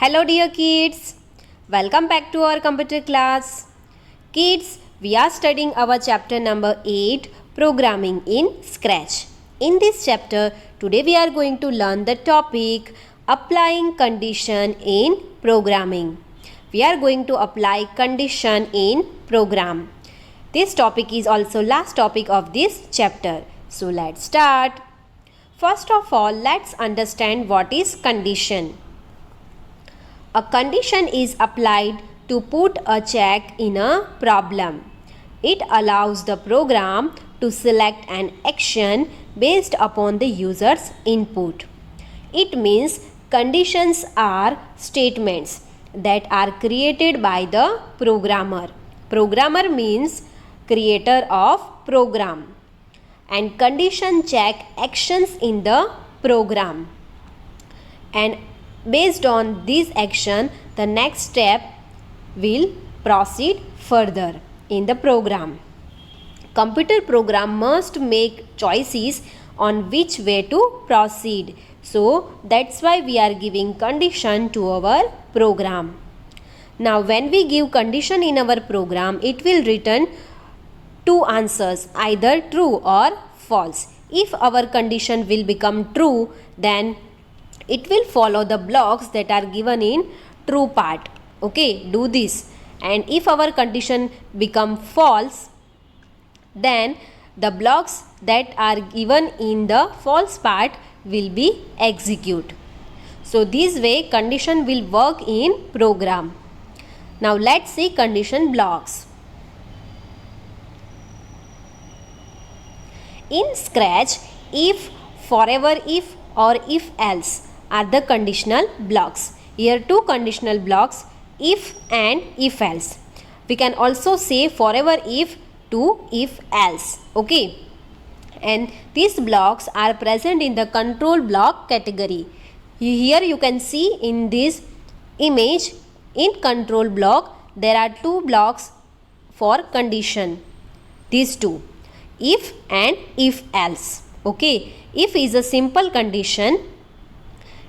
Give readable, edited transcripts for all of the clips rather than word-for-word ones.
Hello dear kids, welcome back to our computer class. Kids, we are studying our chapter number 8, Programming in Scratch. In this chapter, today we are going to learn the topic Applying Condition in Programming. We are going to apply condition in program. This topic is also last topic of this chapter. So let's start. First of all, let's understand what is condition. A condition is applied to put a check in a problem. It allows the program to select an action based upon the user's input. It means conditions are statements that are created by the programmer. Programmer means creator of program. And condition check actions in the program. And based on this action, the next step will proceed further in the program. Computer program must make choices on which way to proceed. So that's why we are giving condition to our program. Now when we give condition in our program, it will return two answers, either true or false. If our condition will become true, then it will follow the blocks that are given in true part. Okay, do this. And if our condition become false, then the blocks that are given in the false part will be execute. So this way condition will work in program. Now let's see condition blocks. In Scratch, if, forever if or if else are the conditional blocks. Here two conditional blocks, if and if else. We can also say forever if to if else. Okay. And these blocks are present in the control block category. Here you can see in this image, in control block there are two blocks for condition. These two, if and if else. Okay. If is a simple condition,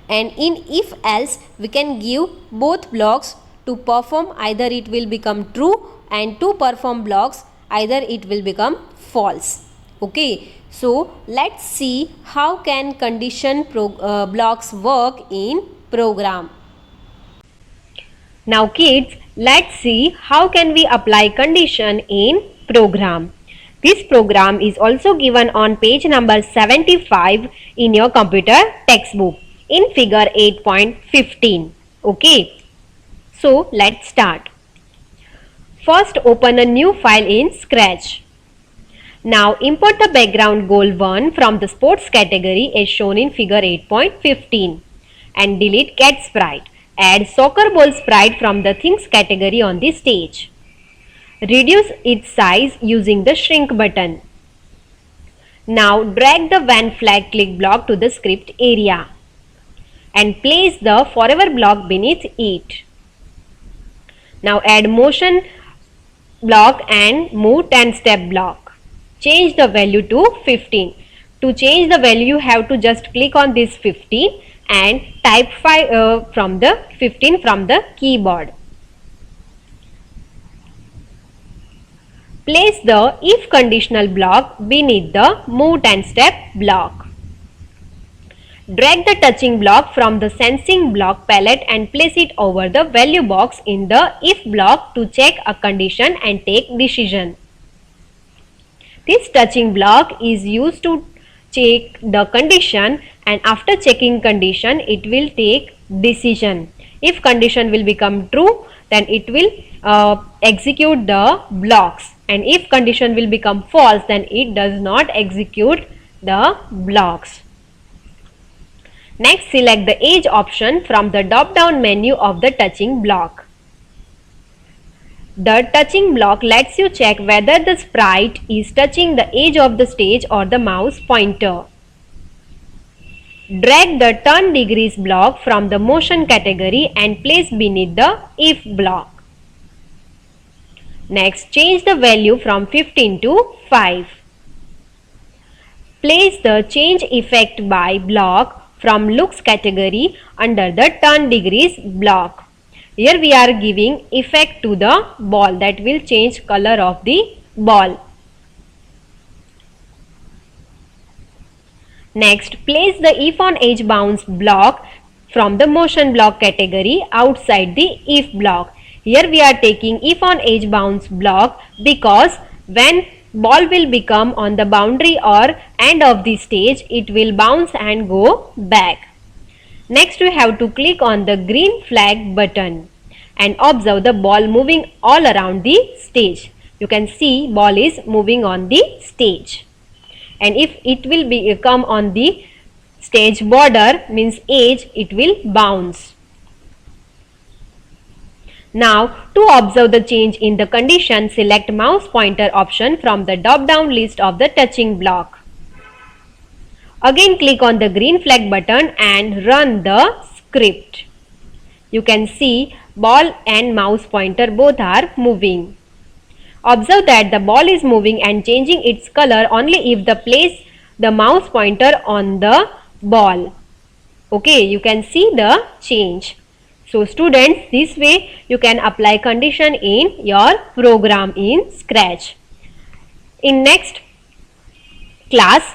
and in if else we can give both blocks to perform, either it will become true, and to perform blocks either it will become false. Okay, so let's see how can condition blocks work in program. Now kids, let's see how can we apply condition in program. This program is also given on page number 75 in your computer textbook in figure 8.15. Okay. So let's start. First open a new file in Scratch. Now import the background goal 1 from the sports category as shown in figure 8.15 and delete cat sprite. Add soccer ball sprite from the things category on the stage. Reduce its size using the shrink button. Now drag the when flag click block to the script area and place the forever block beneath it. Now add motion block and move 10-step block. Change the value to 15. To change the value you have to just click on this 15 and type from the 15 from the keyboard. Place the if conditional block beneath the move 10-step block. Drag the touching block from the sensing block palette and place it over the value box in the if block to check a condition and take decision. This touching block is used to check the condition, and after checking condition it will take decision. If condition will become true, then it will execute the blocks, and if condition will become false, then it does not execute the blocks. Next, select the edge option from the drop down menu of the touching block. The touching block lets you check whether the sprite is touching the edge of the stage or the mouse pointer. Drag the turn degrees block from the motion category and place beneath the if block. Next, change the value from 15 to 5. Place the change effect by block from looks category under the turn degrees block. Here we are giving effect to the ball, that will change color of the ball. Next, place the if on edge bounce block from the motion block category outside the if block. Here we are taking if on edge bounce block because when ball will become on the boundary or end of the stage, it will bounce and go back. Next, we have to click on the green flag button and observe the ball moving all around the stage. You can see ball is moving on the stage. And if it will come on the stage border, means edge, it will bounce. Now, to observe the change in the condition, select mouse pointer option from the drop down list of the touching block. Again click on the green flag button and run the script. You can see ball and mouse pointer both are moving. Observe that the ball is moving and changing its color only if the place the mouse pointer on the ball. Okay, you can see the change. So students, this way you can apply condition in your program in Scratch. In next class,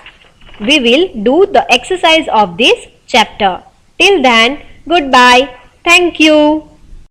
we will do the exercise of this chapter. Till then, goodbye. Thank you.